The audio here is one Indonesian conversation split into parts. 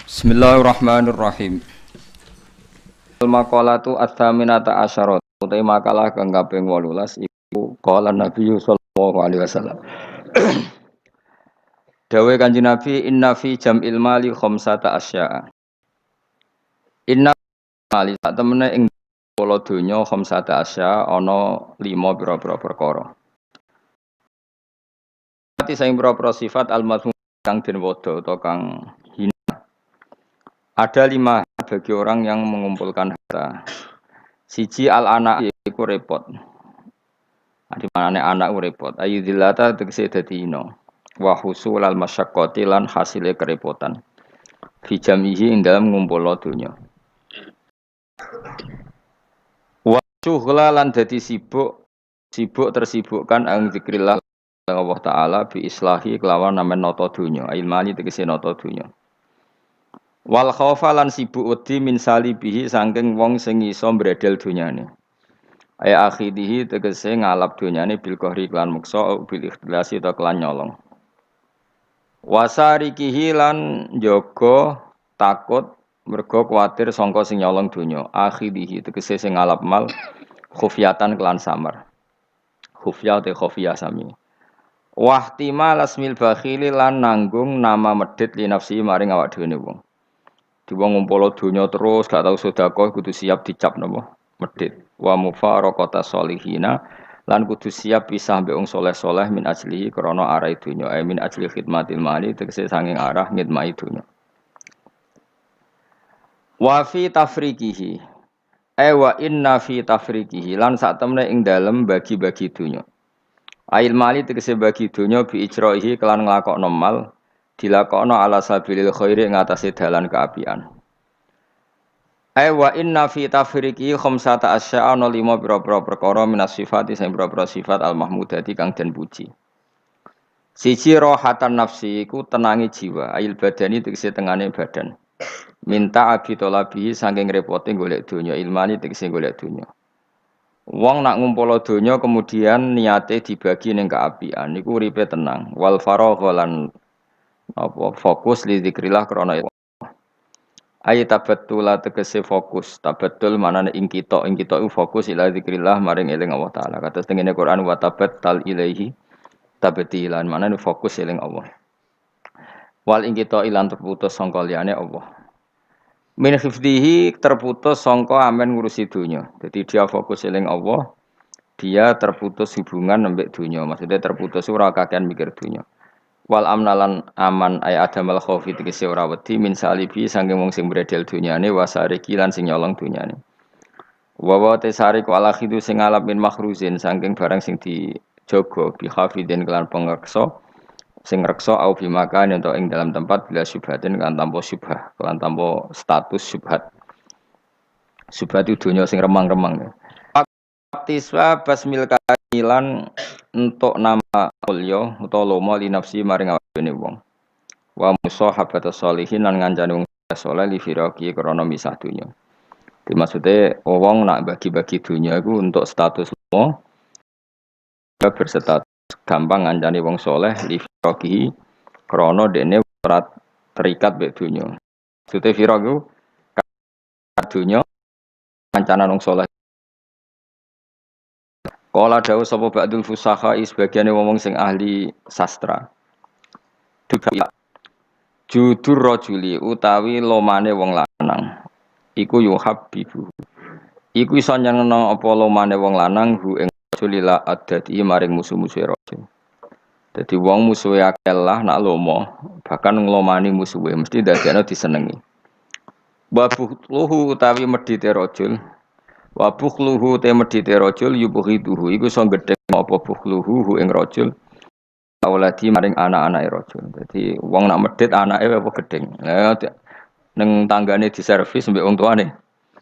Bismillahirrahmanirrahim. Al-maqalatu ats-tsaminata asyarat. Utai makalah kang kaping 18 iku qala Nabi sallallahu alaihi wasallam. Dawe Kanjeng Nabi inna fi jam'il mali khamsata asya'a. Inna mali sak temene ing pola donya khamsata asya'a ana 5 pira-pira perkara. Ati sing pira-pira sifat al-mazmum kang den wada utawa kang hina. Ada 5 bagi orang yang mengumpulkan harta. Siji al-anak iku repot. Di manane anak repot. Ayu dilata tegese dadi ino. Wa husulal masyaqqati lan hasile kerepotan. Fi jamihi ing dalam ngumpulno donya. Wa syughla lan dadi sibuk tersibukkan ang zikrillah Allah taala bi islahi kelawan namen nata donya. Ilmani tegese nata donya. Wal khaufa lan sibuk wedi min salibihi saking wong sing iso mbredel donyane. Aya akhidihi tegese ngalap donyane bil qahri lan muksa bil ikhtilasi ta kelan nyolong. Wasarikihi lan njaga takut mergo kuwatir sangka sing nyolong donya. Akhidihi tegese sing ngalap mal khufyatan kelan samar. Khufya te khufya sami. Wahtimal asmil bakhili lan nanggung nama medhit li nafsi maring awak dhewe wong. Di wong ngumpul donya terus gak tau sedekah kudu siap dicap napa medhit. Wa mufaraqata sholihina lan kudu siap pisah mbek wong saleh-saleh min ajlihi krana arah donya min ajli khidmatil mali tegese sanging arah ngidmati donya. Wa fi tafriqihi wa inna fi tafriqihi lan sak temene ing dalem bagi-bagi donya. Ail mali tegese bagi donya bi ijraihi kelan nglakokno mal dilakokno ala sabilil khairi ngatasi dalan keapian. Wa inna fi tafriqi khamsata asya'a ana 5 pira-pira perkara minas sifati sing pira-pira sifat al mahmudati kang den puji. Siji rohatan nafsi iku tenangi jiwa, ail badani tegese tengane badan. Minta abi tolabihi saking repote golek donya, ilmani tegese golek donya. Wong nak ngumpul donya kemudian niate dibagi ning keapian niku uripe tenang. Wal faragha lan fokus li zikrillah krana ayat tabattul tegese fokus tabattul manane ing kita iku fokus ila zikrillah maring eling Allah taala kata tengene Quran wa tabattal ilaihi tabtilan manane fokus eling Allah wal ing kita ilan terputus sangka liyane Allah min hifdihi terputus sangka amen ngurusi dunya jadi dia fokus eling Allah dia terputus hubungan mbek dunya maksudnya terputus ora kakean mikir dunya wal amnalan aman ay adamal khaufi tegese ora wedi min salibi saking wong sing bredel dunyane wasariki lan sing nyolong dunyane wa te sarik wala khidu sing alap min makhruzin saking barang sing dijogo bi khafidin kelan pengreksa sing reksa au bi makan ento ing dalam tempat bila syubhatin kan tanpa syubhah kelan tanpa status syubhat syubhat itu dunya sing remang-remang tiswa basmil kailan untuk nama ulya utawa lomo li nafsi maring awake wong wa musahabata sholihin lan ngancani wong saleh li firaqi krana misah dunya. Dimaksude wong nak bagi-bagi dunya iku untuk status lomo berstatus gampang ngancani wong saleh li firaqi krana dene ora terikat mek dunya. Maksude firaq iku dunya kancanan wong saleh. Kala dawuh sapa ba'dul fusakha sebagiane wong sing ahli sastra. Judur rajuli utawi lomane wong lanang. Iku yuhabbibu. Iku iso nyenengno apa lomane wong lanang hu ing rajulila adati maring musuh-musuhe rajul. Dadi wong musuhe akeh lah nak lomo, bahkan nglomani musuhe mesti dadekno disenengi. Babuh utawi medhite rajul wa bukhluhu te medhite rajul yubghiduhu iku iso gedhe apa bukhluhu ing rajul awladi maring anak-anake rajul. Dadi wong nak medhit anake apa gedeng. Lah ning tanggane diservis mbek wong tuane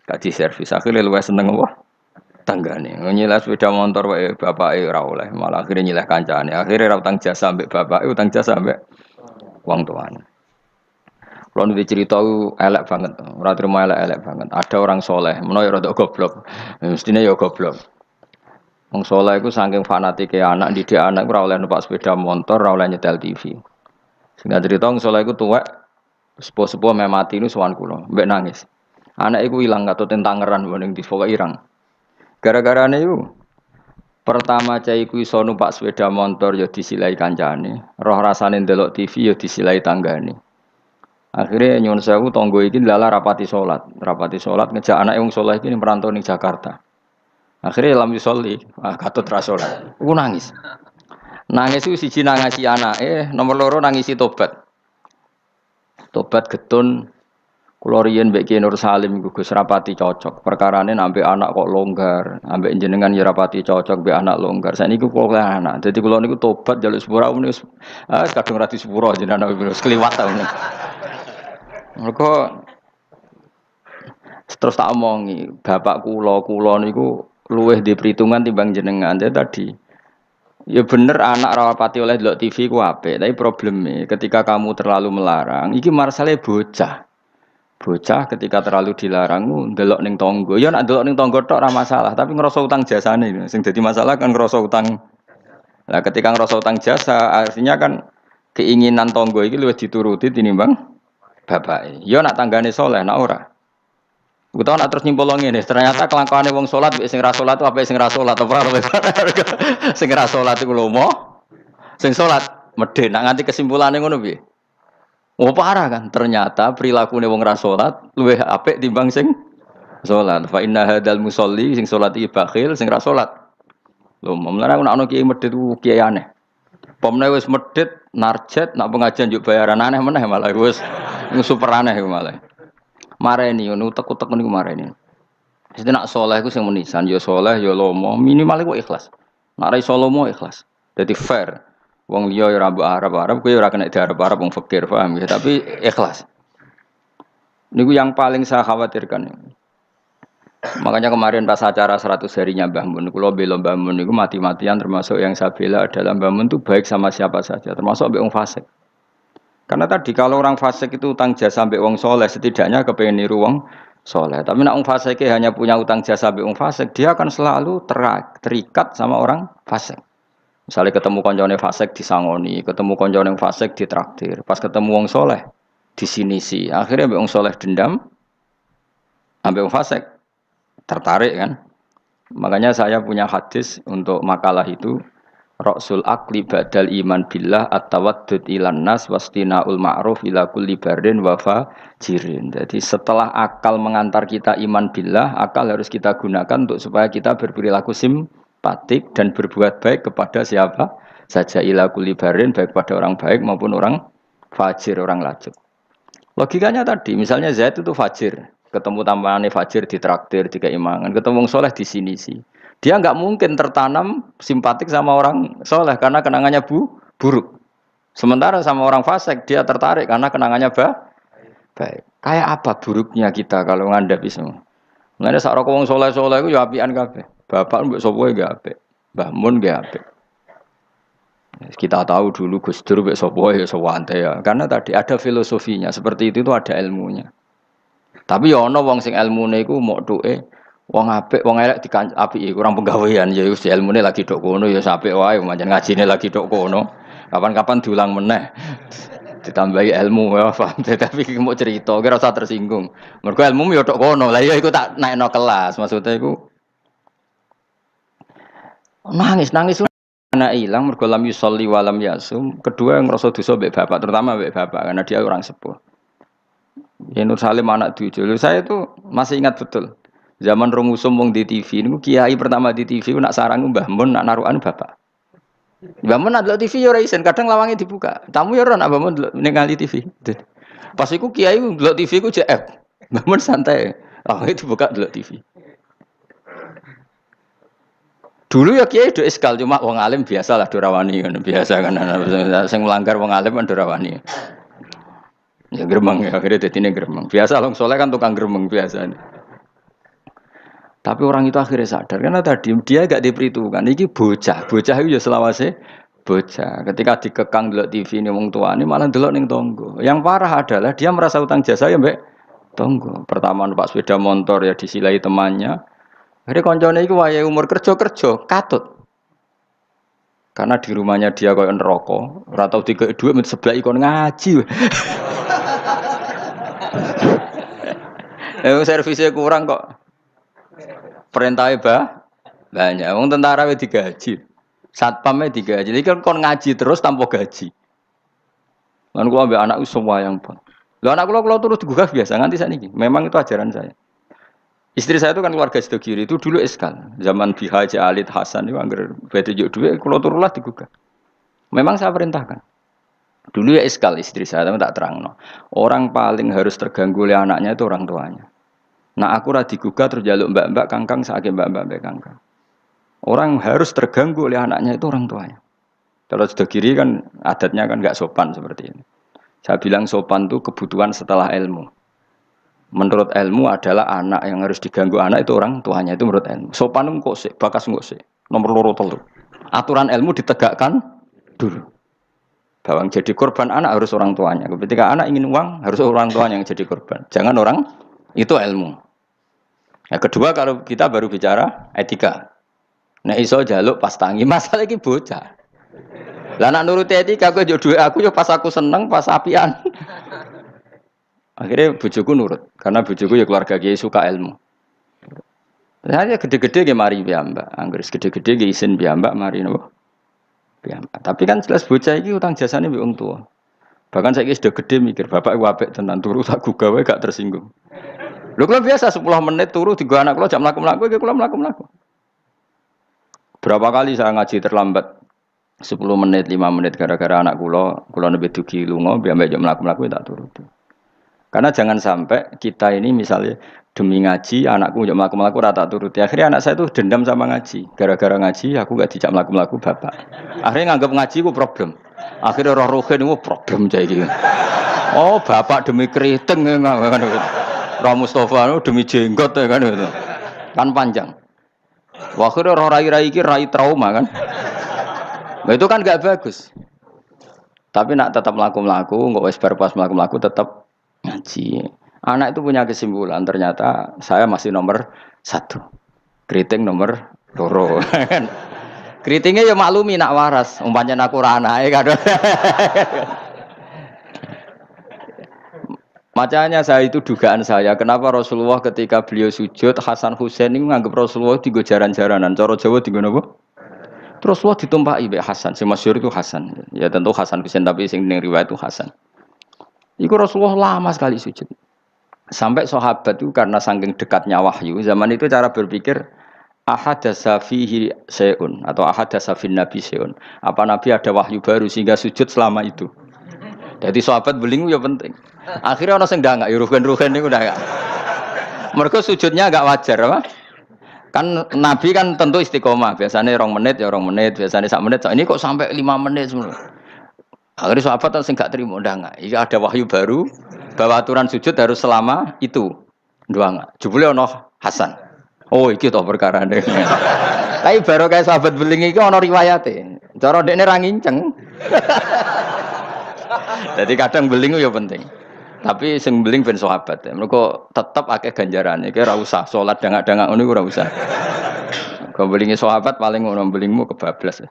gak diservis. Akhire luwih seneng apa tanggane. Nyileh sepeda motor wae bapake ora oleh, malah akhire nyileh kancane. Akhire ra utang jasa mbek bapake, utang jasa mbek wong tuane. Kalau nanti cerita elek banget, ora trimo elek banget. Ada orang soleh, menawa rada goblok, mestinya ya goblok. Wong soleh itu saking fanatike anak, didik anak ora oleh numpak sepeda motor, ora oleh nyetel TV. Sehingga cerita wong soleh itu tuwek Sepuh-sepuh meh mati nu sowan kula, mbek nangis. Anak iku ilang atau tentangeran mending di pokok irang. Gara-gara iku pertama cah iku iso numpak sepeda motor ya disilai kancane, roh rasane ndelok TV ya disilai tanggane. Akhirnya nyuwun sewu tonggo iki lala rapati salat ngejak anak wong saleh iki merantau ning Jakarta. Akhirnya lam yusolli, katut ra salat. Aku nangis. Nangis itu siji nangisi anake, nomor loro nangisi tobat. Tobat getun kula riyen mbek Ki Nur Salim iku Gus rapati cocok. Perkarane ambek anak kok longgar, ambek jenengan ya rapati cocok mbek anak longgar. Saniki kula anak. Dadi kula niku tobat njaluk sepura wis kadung ra disepuro jenengan wis kliwat ta. Mergo terus tak omongi, bapak kula niku luweh di perhitungan timbang jenengan. Jadi tadi ya bener anak rawapati oleh delok TV ku apik, tapi problemnya ketika kamu terlalu melarang, iki masalahnya bocah. Bocah ketika terlalu dilarang ndelok ning tangga. Ya nek ndelok ning tangga tok ora masalah, tapi ngrasa utang jasane. Sing dadi masalah kan ngrasa utang. Nah, ketika ngrasa utang jasa, artinya kan keinginan tangga iki luwih dituruti tinimbang bapake. Ya nek tanggane saleh, nek ora. Utawa nak terus nyimpul ngene, ternyata kelangkaane wong salat mek sing ra salat apa sing ra salat apa sing ra salat iku lomo, sing salat medhen. Nak nganti kesimpulane ngono piye? Oh parah kan, ternyata perilakune wong ra salat luwih apik timbang sing salat. Fa inna hadzal musolli sing salat iki bakhil, sing ra salat lomo. Mulane ana kiai medhit ku kiai aneh. Pomne wis medhit narjet nak pengajian yo bayaran aneh meneh malah wis super aneh malah. Mareni ngono utek-utek niku mareni. Mesti nak saleh iku sing menisan ya saleh ya lomo, minimal iku ikhlas. Nak ra iso lomo ikhlas. Dadi fair. Wong liya ya ora mbok arep-arep kowe ora kena diarep-arep wong fakir, paham ya, tapi ikhlas. Niku yang paling saya khawatirkan. Makanya kemarin pas acara 100 harinya Mbah Mun, kula bela Mbah Mun niku mati-matian termasuk yang saya bela adalah Mbah Mun itu baik sama siapa saja, termasuk mbek wong fasik. Karena tadi kalau orang fasik itu utang jasa sampai wong soleh, setidaknya kepengen niru wong soleh. Tapi nak wong fasik hanya punya utang jasa sampai wong fasik, dia akan selalu terikat sama orang fasik. Misalnya ketemu koncone fasik disangoni, ketemu koncone fasik ditraktir, pas ketemu wong soleh disinisi. Akhirnya wong soleh dendam, sampai wong fasik tertarik kan. Makanya saya punya hadis untuk makalah itu. Rasul akli badal iman billah at-tawaddud ilan nas wastinaul ma'ruf ila kulli barin wa fajirin. Jadi setelah akal mengantar kita iman billah, akal harus kita gunakan untuk supaya kita berperilaku simpatik dan berbuat baik kepada siapa saja ila kulli barin, baik pada orang baik maupun orang fajir, orang lajur. Logikanya tadi, misalnya Zaid itu fajir, ketemu tambahannya fajir ditraktir, dikeimangan, ketemu soleh di sini sih. Dia nggak mungkin tertanam simpatik sama orang soleh karena kenangannya buruk. Sementara sama orang fasik dia tertarik karena kenangannya baik. Kayak apa buruknya kita kalau ngandapi semua? Mengenai sak rokok wong soleh-soleh itu ya apian kabeh. Bapak mbok sapa gak apik. Mbah Mun gak apik. Kita tahu dulu Gus Dur mbek sapa ya sawante ya. Karena tadi ada filosofinya, seperti itu ada ilmunya. Tapi ya ana wong sing ilmune iku mok duke wong apik, wong elek apik kurang penggawean ya wis ilmune lagi tok kono ya apik wae pancen ngajine lagi tok kono. Kapan-kapan diulang meneh. Ditambahi ilmu ya paham. Tapi mau cerita kira usah tersinggung. Mergo ilmu ya tok kono. Lah ya iku tak naikno kelas. Maksudnya iku nangis anak ilang mergo lam yusolli wa lam yasum. Kedua yang ngrasa dosa mbek bapak, terutama mbek bapak karena dia orang sepuh. Ya Nur Salim anak tujuh. Saya itu masih ingat betul. Zaman rumusum wong di TV niku kiai pertama di TV nak sarang Mbah Mun nak narukan bapak. Mbah Mun nak TV yo ora isen, kadang lawange dibuka. Tamu yo ora nak Mbah Mun ning ngali TV. Pas iku kiai ndelok TV ku JF. Mbah Mun santai. Lawange dibuka ndelok TV. Dulu ya kiai do eskal cuma wong alim biasa lah do rawani kan biasa kan sing melanggar wong alim kan do rawani. Ya gremeng ya akhirnya dadine gremeng. Biasa wong soleh kan tukang gremeng biasa. Tapi orang itu akhirnya sadar karena tadi dia gak diperhitungkan. Ini bocah itu ya selawase bocah. Ketika dikekang delok TV ini wong tuane malah delok ning tonggo. Yang parah adalah dia merasa utang jasa ya mbek tonggo. Pertama numpak sepeda motor ya disilai temannya. Akhirnya koncone iku wayahe umur kerja katut. Karena di rumahnya dia koyo neraka, ora tau dikek dhuwit sebelah ikon ngaji. Servisnya kurang kok. Perintahnya banyak. Wong tentara wis digaji. Satpamnya digaji. Jadi kan kon ngaji terus tanpa gaji. Lan kula ambek anakku semua yang pun. Lho anak kula turut digugah biasa nganti sakniki. Memang itu ajaran saya. Istri saya itu kan keluarga Sidogiri itu dulu eskal. Zaman Bi Haji Alid Hasan itu anggar bete juk dhuwit kula turulah digugah. Memang saya perintahkan. Dulu ya eskal istri saya, tapi tak terangno. Orang paling harus terganggu oleh anaknya itu orang tuanya. Nah aku ra digugah terus jaluk mbak-mbak kangkang saking mbak-mbak kangkang. Orang harus terganggu oleh anaknya itu orang tuanya. Kalau sudah kiri kan adatnya kan nggak sopan seperti ini. Saya bilang sopan itu kebutuhan setelah ilmu. Menurut ilmu adalah anak yang harus diganggu anak itu orang tuanya itu menurut ilmu. Sopan itu kok sih, bakas kok sih. Nomor loro telu. Aturan ilmu ditegakkan dulu. Bahwa yang jadi korban anak harus orang tuanya. Ketika anak ingin uang harus orang tuanya yang jadi korban. Jangan orang itu ilmu. Yang kedua kalau kita baru bicara etika. Nah iso jaluk pas tangi masalah iki bocah. Lah nak nuruti etika aku yo duwe aku yo pas aku seneng pas apian. Akhirnya bojoku nurut karena bojoku ya keluarga kiai suka ilmu. Saya gede-gede nggih mari piyambak. Angger gede-gede nggih isin piyambak mari napa? Piyambak. Tapi kan jelas bocah iki utang jasane mbek wong tua. Bahkan saya sudah gede mikir bapak iku apik tenan turu tak gugah wae gak tersinggung. Lho kalau biasa 10 menit turu digo anak kula jam mlaku-mlaku iki kula mlaku-mlaku. Berapa kali saya ngaji terlambat 10 menit, 5 menit gara-gara anak kula nembe dugi lunga, biar jam mlaku-mlaku tak turuti. Karena jangan sampai kita ini misalnya demi ngaji, anakku jam mlaku-mlaku rata turuti. Akhirnya anak saya tuh dendam sama ngaji. Gara-gara ngaji aku gak dijak mlaku-mlaku bapak. Akhirnya nganggap ngaji ku problem. Akhirnya roh rohin itu problem jadi gitu. Oh bapak demi keriting kan gitu. Roh Mustafa demi jenggot kan gitu. Kan panjang. Akhirnya roh rai-rai iki rai trauma kan. Nah, itu kan gak bagus. Tapi nak tetap melaku-melaku, nggak wes pas melaku-melaku tetap ngaji. Anak itu punya kesimpulan. Ternyata saya masih nomor 1. Keriting nomor 2. Keritingnya ya maklumi nak waras. Umpamanya aku rana ya kan. Makanya saya itu dugaan saya. Kenapa Rasulullah ketika beliau sujud Hasan Husain ini menganggap Rasulullah tiga jaran-jaranan. Cara Jawa tiga apa? Terus Allah ditumpahi be Hasan, si masyhur itu Hasan. Ya tentu Hasan Husain tapi sing ning riwayat itu Hasan. Iku Rasulullah lama sekali sujud. Sampai sahabat itu karena saking dekatnya wahyu, zaman itu cara berpikir ahadasa fihi syai'un atau ahadasa fin nabi syai'un. Apa nabi ada wahyu baru sehingga sujud selama itu. Jadi sahabat belingu ya penting. Akhirnya orang sing ndak rugen-rugen niku ndak. Mergo sujudnya agak wajar apa? Kan Nabi kan tentu istiqomah, biasanya 2 menit ya 2 menit, biasanya 1 menit. Ini kok sampai 5 menit semua. Akhirnya sahabat sing gak terima ndak. Iki ada wahyu baru bahwa aturan sujud harus selama itu. Ndak. Jebule ono Hasan. Oh iki to perkarane. Tapi baru kayak sahabat beling iki ono riwayate. Cara dekne ra nginceng. Jadi kadang beling ya penting. Tapi sing beling ben sahabat. Mergo tetep akeh ganjarane. Iki ora usah salat dangak-dangak ngono ora usah. Kau belingi sahabat paling ngono belingmu kebablas.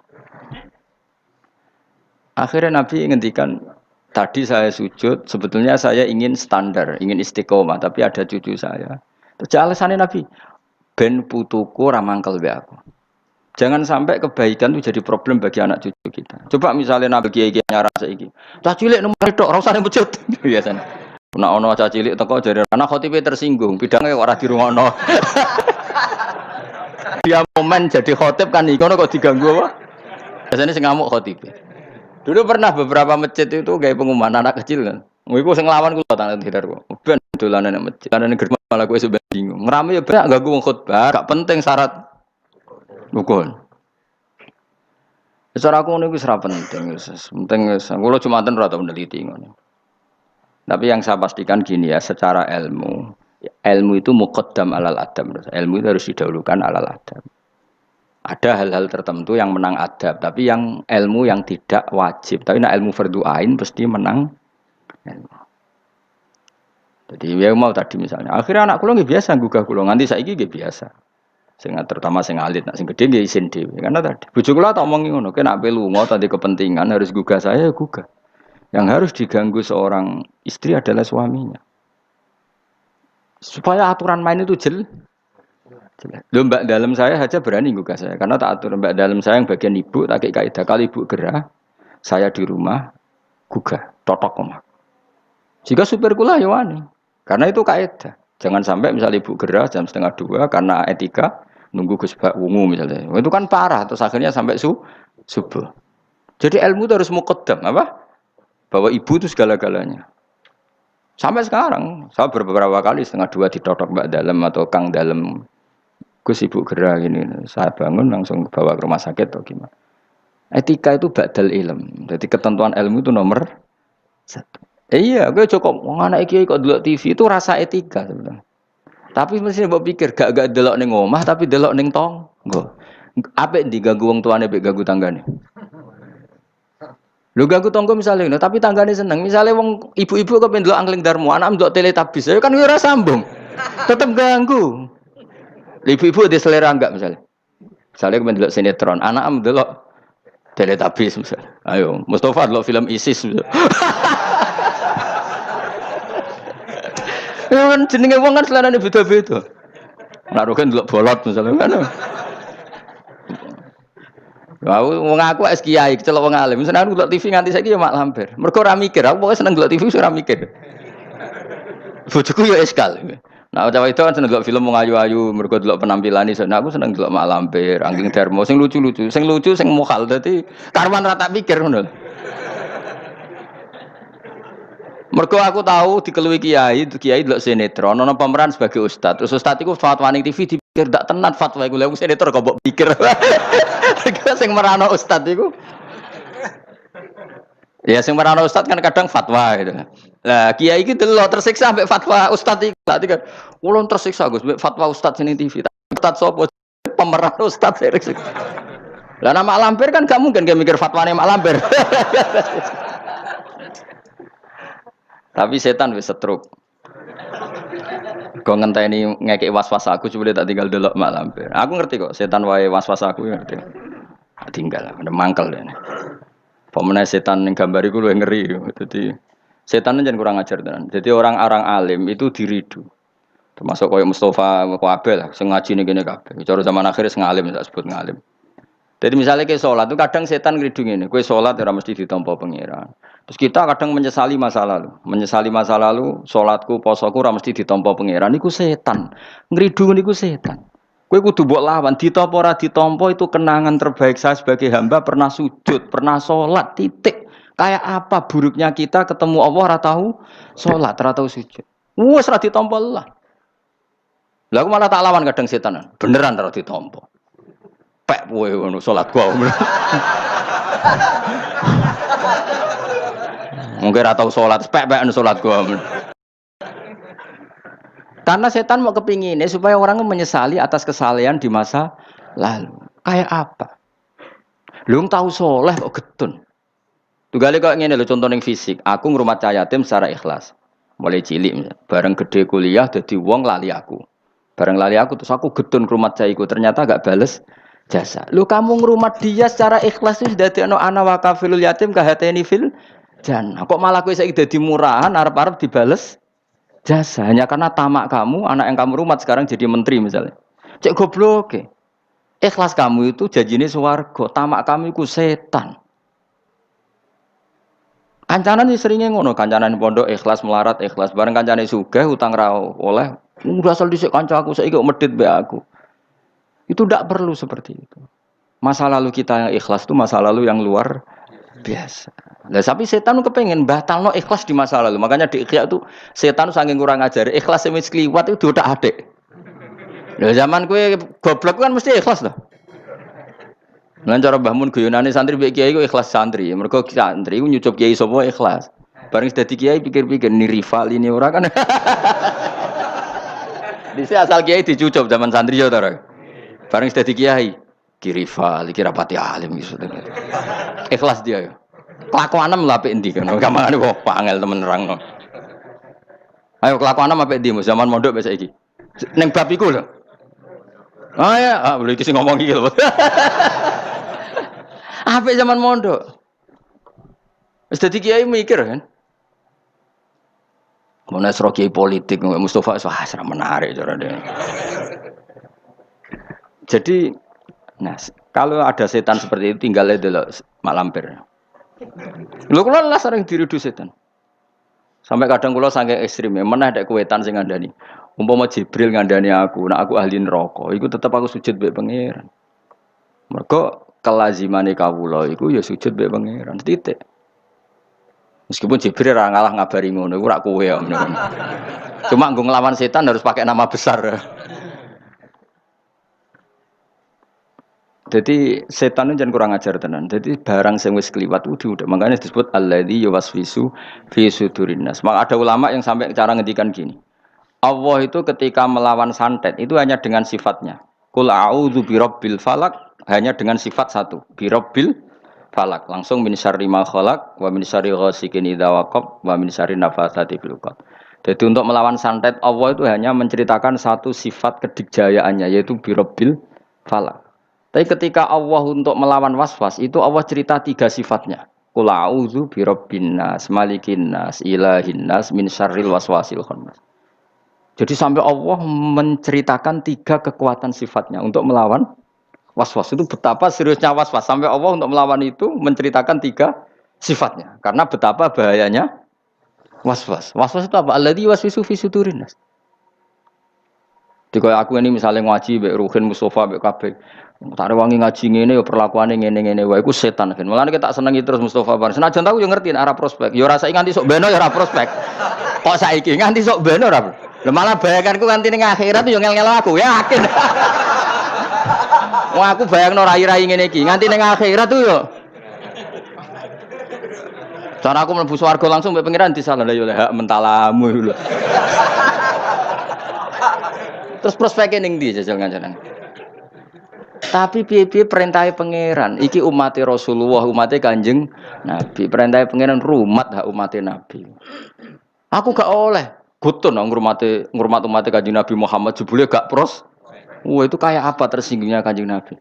Akhirnya Nabi ngendikan, tadi saya sujud, sebetulnya saya ingin standar, ingin istiqomah, tapi ada cucu saya. Terus alasannya Nabi, ben putuku ramangkel be aku. Jangan sampai kebaikan itu jadi problem bagi anak cucu kita. Coba misalnya Nabi kiai nyarang saiki. Cah cilik nomor tok ora usah masjid biasanya. Nek ana cah cilik teko jare anak khotibe tersinggung, bidange ora dirungokno. Dia momen jadi khotib kan iku kok diganggu apa? Biasanya sing ngamuk khotibe. Dulu pernah beberapa masjid itu kayak pengumuman anak kecil kan. Iku sing nglawan kula tangan tidarku. Ben dolanan nang masjid. Dolanan germa malah kowe sampe bingung. Ngrame ya banyak ganggu wong khotbah, gak penting syarat rukun. Secara aku niku wis ora penting, penting wis. Kula Jumatan ora tau meneliti ngono. Tapi yang saya pastikan gini ya, secara ilmu itu muqaddam alal adab. Ilmu itu harus didahulukan alal adab. Ada hal-hal tertentu yang menang adab, tapi yang ilmu yang tidak wajib. Tapi ilmu fardhu ain pasti menang ilmu. Jadi ya mau tadi misalnya, akhirnya anak kula nggih biasa gugah kula, nganti saiki nggih biasa. Sing terutama sing alit, sing gede nggih isin dhewe. Karena tadi bojo kula tak omongi ngono, nek ape lunga tadi kepentingan harus gugah saya ya gugah. Yang harus diganggu seorang istri adalah suaminya. Supaya aturan main itu jelas. Loh, mbak dalam saya aja berani gugah saya karena tak atur mbak dalam saya yang bagian ibu tak kayak kaidah kali ibu gerah saya di rumah gugah totok omah. Jika supir kula ya wani. Karena itu kaidah. Jangan sampai misalnya ibu gerah jam setengah dua karena etika nunggu Gus Bak wungu misalnya. Itu kan parah terus akhirnya sampai subuh. Jadi ilmu itu harus muqaddam apa? Bahwa ibu itu segala-galanya. Sampai sekarang saya beberapa kali setengah dua ditotok mbak dalam atau kang dalam Gus ibu gerah gini. Saya bangun langsung bawa ke rumah sakit atau gimana. Etika itu badal ilm. Jadi ketentuan ilmu itu nomor satu. Iya, gue cukup anak iki kok delok TV itu rasa etika sebenarnya. Tapi mesti mbok pikir gak delok ning omah tapi delok ning tangga. Apik diganggu wong tuane mek ganggu tanggane. Lho ganggu tangga misale ngono, tapi tanggane seneng. Misale wong ibu-ibu kok pendelok angling darmu, anak ndelok teletabis, ya kan ora sambung. Tetep ganggu. Ibu-ibu ada selera enggak misalnya? Misalnya kau mendelok sinetron, anak mendelok teletabis misalnya. Ayo, Mustafa delok film ISIS misalnya. Ya kan jenenge wong kan selerane beda-beda. Nak roken delok bolot misalnya kan. Aku wong aku es kiai, kecelok wong alim. Misalnya aku delok TV nganti saiki ya mak lampir. Mergo ora mikir, aku pokoke seneng delok TV ora mikir. Bojoku ya eskal. Nah, cawe itu kan seneng delok film wong ayu-ayu, mergo delok penampilan iso. Nah, aku seneng delok mak lampir, Angking Darmo sing lucu-lucu, sing mokal dadi karwan ra tak pikir ngono. Mergo aku tahu dikeluwi kiai delok sinetron, ana pemeran sebagai ustad. Terus ustad iku fatwa ning TV dipikir ndak tenan fatwa iku. Lha sinetron kok mbok pikir. Sing merano ustad iku. Ya sing merano ustad kan kadang fatwa gitu. Lah kiai iki delok tersiksa mbek fatwa ustad iku. Berarti kan ulun tersiksa Gus mbek fatwa ustad ning TV. Ustad sapa? Pemeran ustad tersiksa. Lah nama lampir kan gak mungkin dia mikir fatwane mak lampir. Tapi setan wis setruk. Kok ngenteni ngekek was-was aku coba tak tinggal delok mak lampir. Aku ngerti kok setan wae was-was aku ngerti. Tinggal ada mangkel ya. Pemene setan ning gambar iku luwih ngeri. Dadi setan jangan kurang ajar tenan. Jadi orang-orang alim itu diridu. Termasuk koyo Mustafa Kabeh lah sing ngaji ning kene kabeh. Cara zaman akhir sing alim tak sebut ngalim. Jadi misalnya ke sholat itu kadang setan ngridung ini, kue sholat ora mesti ditampa pangeran. Terus kita kadang menyesali masa lalu, sholatku, posoku ora mesti ditampa pangeran. Iku setan, ngridung niku setan. Kue kudu mbok lawan, ditampa ora ditampa itu kenangan terbaik saya sebagai hamba pernah sujud, pernah sholat, titik. Kayak apa buruknya kita ketemu Allah ora tahu sholat, ora tahu sujud. Wes ora ditampa lah. Lah aku malah tak lawan kadang setan, beneran ora ditampa. Pek kowe ngono salat gua. Mungkin ora tau salat, pek-pek salat gua. Karena setan mau kepinginnya supaya orang menyesali atas kesalahan di masa lalu. Kayak apa? Lu tahu soleh kok getun. Tugale kok ngene lho contoh ning fisik, aku ngrumat cah yatim secara ikhlas. Mulai cilik bareng gede kuliah dadi wong lali aku. Bareng lali aku terus aku getun ngrumat cah iku ternyata gak bales jasa. Lu kamu ngrumat dia secara ikhlas itu dadekno ana wa kafilul yatim kahateni fil jannah. Kok malah kowe saiki dadi murahan arep-arep dibales jasa hanya karena tamak kamu, anak yang kamu rumat sekarang jadi menteri misalnya. Cek goblok. Ikhlas kamu itu janjine swarga, tamak kamu iku setan. Kancanan sih seringnya ngono, kancanan pondok ikhlas melarat ikhlas bareng kancane sugih utang ra oleh. Udah asal dhisik kanca aku saiki kok medhit mbek aku. Itu tidak perlu seperti itu. Masa lalu kita yang ikhlas itu masa lalu yang luar biasa. Nah, tapi setan kepengen batalno ikhlas di masa lalu. Makanya di Ikhya itu setan saking kurang ajar. Ikhlas yang kliwat itu udah adik. Nah, zaman kue goblok kan mesti ikhlas loh. Nah, cara Mbah Mun guyonane santri mbek kiai ku ikhlas santri. Mergo santri ku nyucup kiai sapa ikhlas. Bareng dadi kiai pikir-pikir ini rival ini ora kan. Dise asal kiai dicucup zaman santri ya ta. Bareng dadi kiai, rival, iki rapati alim iso. Ikhlas dia ya. Kelakuanem lha apik endi kan. Gamane kok angel temen nerangno. Ayo kelakuanem apik endi zaman mondok wis saiki. Ning bab iku lho. Ah ya, boleh iki sing ngomong iki lho. Apik zaman mondok. Wis dadi kiai mikir kan. Mau nasroki politik Mustafa wah serem menarik cara dia. Jadi nah, kalau ada setan seperti itu tinggal dulu mak lampir. Lho kula lah sering diridu setan. Sampai kadang kula saking ekstrim ya, meneh nek kuwetan sing ngandani. Umpama Jibril ngandani aku, nek aku ahli neraka, iku tetep aku sujud mbek pangeran. Mergo kelazimane kawula iku ya sujud mbek pangeran. Titik. Meskipun Jibril ora ngalah ngabari ngono, iku ora kowe ya. Cuma nggo nglawan setan harus pakai nama besar. Jadi setan itu jangan kurang ajar tenan. Jadi barang sing wis kliwat itu udah makanya disebut alladzi yuwaswisu fi sudurin nas. Maka ada ulama yang sampai cara ngendikan gini. Allah itu ketika melawan santet itu hanya dengan sifatnya. Qul a'udzu birabbil falak hanya dengan sifat satu, birabbil falak. Langsung min syarri ma khalaq wa min syarri ghasikin idza waqab wa min syarri nafatsati fil 'uqad. Jadi untuk melawan santet Allah itu hanya menceritakan satu sifat kedikjayaannya yaitu birabbil falak. Tapi ketika Allah untuk melawan waswas itu Allah cerita tiga sifatnya. Qul a'udzu birabbin nas, malikin nas, ilahin nas, min syarril waswasil khannas. Jadi sampai Allah menceritakan tiga kekuatan sifatnya untuk melawan waswas. Itu betapa seriusnya waswas. Sampai Allah untuk melawan itu menceritakan tiga sifatnya. Karena betapa bahayanya waswas. Waswas itu apa? Alladzi yuwaswisu fi sudurin nas. Jika aku ini misalnya ngaji mbek Ruhin Mustafa mbek kabeh tak rewangi ngaji ngene ya perlakuane ngene-ngene wae iku setan kan. Mulane kita senengi terus Mustafa bar. Senajan tahu yo ngerti arah prospek. Yo rasa nganti sok beno ya ora prospek. Kok saiki nganti sok beno ora. Lah malah bayanganku nganti ning akhirat yo ngel-ngel aku yakin. Wah aku bayangno rai-rai ngene iki nganti ning akhirat tuh yo. Cara aku mlebu swarga langsung mbek pangeran disalah lah yo hak mentalamu lho. Terus prospeknya ning ndi jajal kancanan. Tapi piye-piye perintahnya pangeran. Iki umatnya Rasulullah, umatnya Kanjeng Nabi. Perintahnya pangeran rumat hak umatnya Nabi. Aku gak oleh. Gutun ngurmat umatnya Kanjeng Nabi Muhammad jebule gak pros. Wah itu kayak apa tersinggungnya Kanjeng Nabi.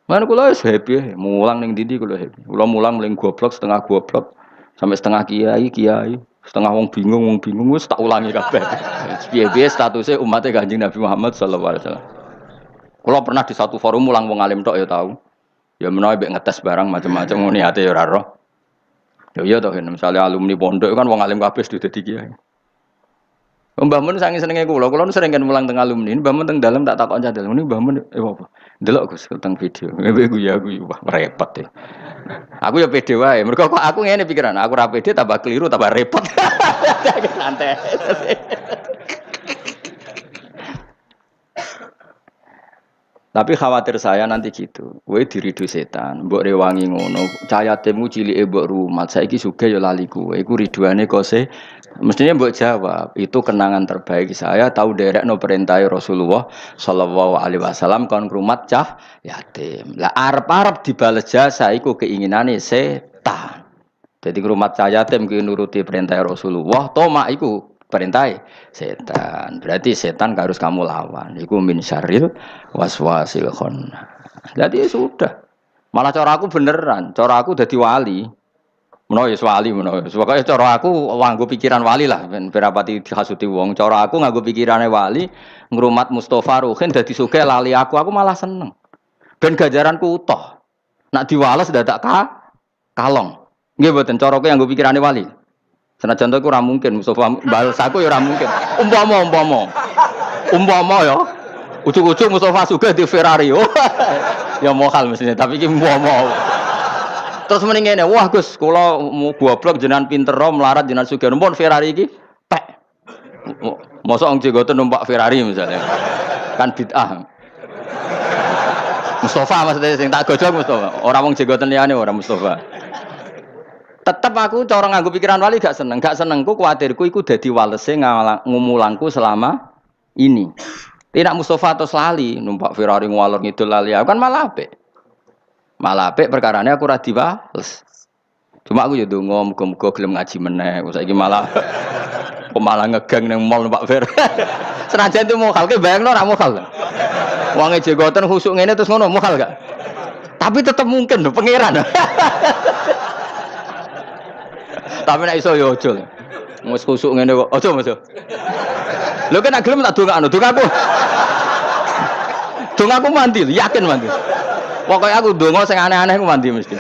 Mana kula wis happy, mulang ning ndi kula happy. Kula mulang mling goblok setengah goblok sampai setengah kiai. Setengah wong bingung wis tak ulangi kabeh. Piye-piye statusnya umatnya Kanjeng Nabi Muhammad sallallahu alaihi wasallam. Kalau pernah di satu forum mulang wong alim tok ya tahu. Ya menawa mbek ngetes barang macam-macam ngene ate ya ora roh. Ya iya toh misalnya alumni pondok kan wong alim kabeh sudah dadi kiai. Mbah Mun saking senenge kula sering kan mulang teng alumni. Mbah Mun teng dalem tak takon cadel. Ini Mbah Mun apa? Delok Gus teng video. Guyu wah repot ya. Aku ya pede wae. Mergo kok aku ngene pikiran, aku ra pede tambah keliru tambah repot. Santai. Tapi khawatir saya nanti gitu. Kowe diridu setan, mbok rewangi ngono, cayatemu cilike mbok rumat. Saiki sugih ya lali kowe. Iku riduane kose. Mestinya mbok jawab, itu kenangan terbaik saya tahu derekno perintah Rasulullah sallallahu alaihi wasallam kon rumat cah yatim. Lah arep-arep dibales jasa iku keinginane setan. Jadi rumat cah yatim ki nuruti perintah Rasulullah, tomak iku perintah setan. Berarti setan harus kamu lawan. Iku min syarril waswasil khannas. Jadi sudah. Malah cara aku beneran, cara aku dadi wali. Menawa ya wali menawa. Pokoke cara aku nganggo pikiran wali lah ben berapati dihasuti wong. Cara aku nganggo pikirane wali, ngrumat Mustofa Ruhin dadi sugih lali aku malah seneng. Ben ganjaranku utuh. Nak diwales dadak kalong. Nggih mboten cara aku nganggo pikirane wali. Senajan to iku ora mungkin Mustofa bales aku ya ora mungkin. Umpama ya. Ujug-ujug Mustofa sugih di Ferrari. Ya mohal mestinya, tapi iki umpama. Terus mending ngene, wah Gus, kula mau goblok jenengan pinter melarat jenengan sugih numpun Ferrari iki tek. Mosok wong jenggoten numpak Ferrari misalnya. Kan bid'ah. Mustofa maksudnya sing tak gojok Mustofa. Ora wong jenggoten liyane ora Mustofa. Tetep aku cara nganggo pikiran wali gak seneng. Gak senengku kuwatirku iku dadi walese ngumulangku selama ini. Tidak Mustofa atau lali numpak Ferrari ngwalor ngidul lali. Aku kan malah apik. Malah apik perkarane aku ora diwales. Cuma aku ya ndonga muga-muga gelem ngaji meneh. Saiki malah ngegang ning mall numpak Ferrari. Senajan itu mokal ke bayangno ora mokal. Wonge jenggoten khusuk ngene terus ngono mokal gak? Tapi tetep mungkin lho pangeran. Tapi nek iso ya aja. Wis khusuk ngene kok. Aja Mas. Lho kan nek gelem tak dongakno, dongaku. Dongaku mandi, yakin mandi. Pokoke aku donga sing aneh-aneh ku mandi mesti.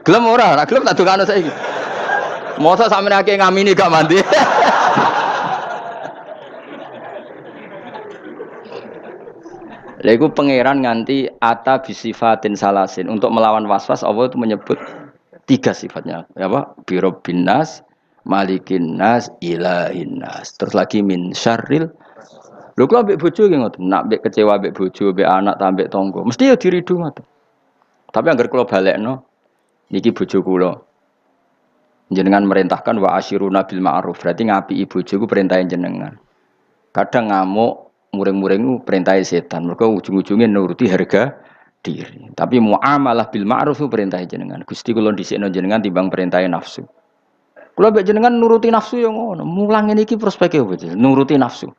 Gelem ora? Nek gelem tak dongakno saiki. Mosok sampeyan akeh ngamini gak mandi. Lha iku pangeran nganti ata bisifatin salasin. Untuk melawan waswas Allah itu menyebut 3 sifatnya. Apa? Birabbin nas, malikin nas, ilahin nas. Terus lagi min syarril. Lho kok ambek bojo ki ngoten. Nak ambek kecewa ambek bojo, ambek anak, ambek tangga, mesti ya diridu ngoten. Tapi anggar kula balekno niki bojo kula. Jenengan merintahkan wa asyiruna bil ma'ruf. Berarti ngapiki bojo ku perintahe jenengan. Kadang ngamuk muring-muring perintah setan. Mereka ujung-ujungnya nuruti harga diri. Tapi muamalah bil ma'ruf itu perintah jenengan. Gusti kula dhisikno jenengan timbang perintah nafsu. Kula mbek jenengan nuruti nafsu yo ngono. Mulang ngene iki prospeke opo? Nuruti nafsu.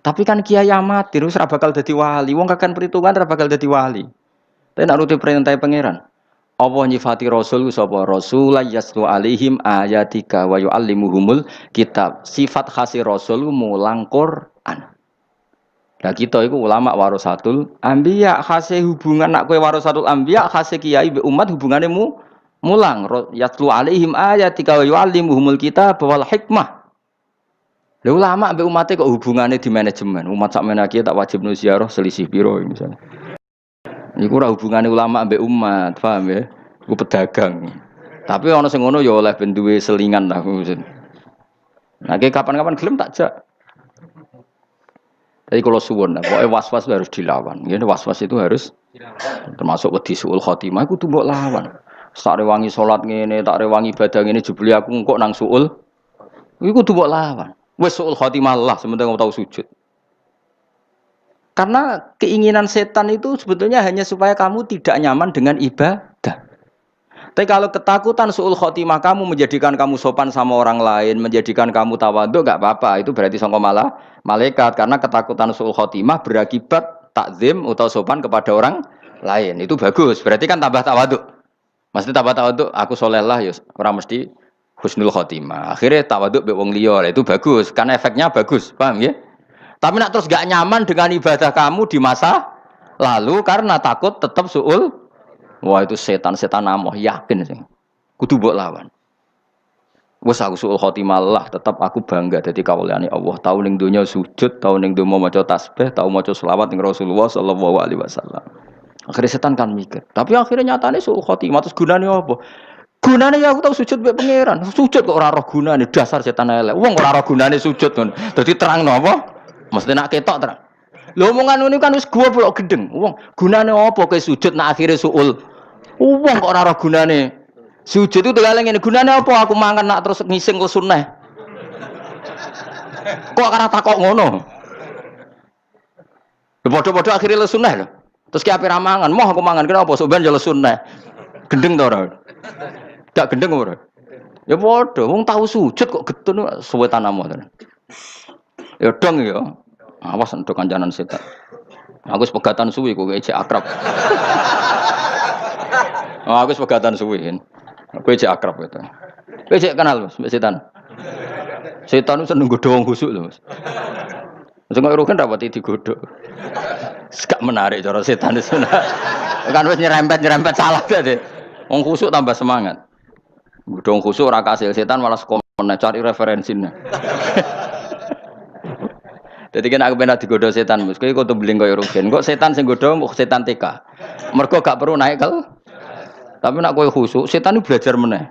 Tapi kan kiai amatir wis ora bakal dadi wali. Wong kakan perhitungan ora bakal dadi wali. Tapi nek nuruti perintah pangeran. Allah nyifati Rasul sapa Rasul yaslu alaihim ayatika wa yuallimuhumul kitab. Sifat khasi Rasul mulang Quran. Nah kita itu ulama warasatul anbiya, khase hubungan nak kowe warasatul anbiya, khase kiai be umat hubungane mulang yatlu alaihim ayatika wa yuallimuhumul kitab wal hikmah. Lha ulama be umate kok hubungane di manajemen. Umat sakmene iki tak wajib ziarah selisih piro misalnya. Iku ora hubungane ulama be umat, paham ya? Iku pedagang. Tapi ana sing ngono ya oleh ben duwe selingan lah. Nah, kapan-kapan gelem tak jak. Jadi kalau suwon, pokoknya was-was harus dilawan. Jadi was-was itu harus dilawan. Termasuk wedi suul khotimah, aku tuh mbok lawan. Tak rewangi sholat ngene, tak rewangi ibadah ngene, jebule aku engkok nang suul. Iku tuh mbok lawan. Wes suul khotimah lah, sementing kamu tahu sujud. Karena keinginan setan itu sebetulnya hanya supaya kamu tidak nyaman dengan ibadah. Tapi kalau ketakutan suul khotimah kamu menjadikan kamu sopan sama orang lain, menjadikan kamu tawadhu, gak apa-apa. Itu berarti sangka malah malaikat. Karena ketakutan suul khotimah berakibat takzim atau sopan kepada orang lain. Itu bagus. Berarti kan tambah tawadhu. Mesti tambah tawadhu. Aku soleh lah, ya orang mesti husnul khotimah. Akhirnya tawadhu be wong liya. Itu bagus. Karena efeknya bagus. Paham ya? Tapi nak terus gak nyaman dengan ibadah kamu di masa lalu karena takut tetap suul. Wah itu setan-setan amoh, yakin sih. Kudu mbok lawan. Wes aku suul khotimah lah, tetap aku bangga dadi kawulane Allah. Tau ning donya sujud, tau ning donya maca tasbih, tau maca selawat ning Rasulullah sallallahu alaihi wasallam. Akhirnya setan kan mikir. Tapi akhirnya nyatane suul khotimah terus gunane apa? Gunane ya aku tau sujud mbek pangeran. Sujud kok ora roh gunane, dasar setan elek. Wong ora roh gunane sujud ngono. Dadi terangno apa? Mesti nak ketok terang. Lho omongan ngono kan wis goblok gendeng. Wong gunane apa kowe sujud nak akhire suul? Wong kok ora ora gunane. Sujud itu tegaleng ngene, gunane apa aku mangan nak terus ngising kok sunah. Kok ora takok ngono. Lho padha-padha akhire le sunah lho. Terus ki ape ra mangan, moh aku mangan kenapa sok ben yo le sunah. Gendeng to ora? Gak gendeng ora? Ya padha, wong tau sujud kok getun suwe tanamo to. Ya dong ya. Awas entuk kancanan setan. Aku wis pegatan suwi kok ejek akrab. Oh, aku sepegatan suwi. Aku cek akrab itu. Kowe cek kenal Mas, mbek setan. Setan itu seneng godho wong khusuk lho, Mas. Sing kok rugen rapati digodhog. Gak menarik cara setan itu. Kan wis nyerempet salah dadi. Wong khusuk tambah semangat. Godho wong khusuk ora kasil setan malah komen cari referensine. Dadi kan aku pernah digodho setan, Mas. Kowe kudu beling koyo rugen. Kok setan sing godho setan TK. Mergo gak perlu naik kel. Tapi nak kowe khusuk, setan itu belajar meneh.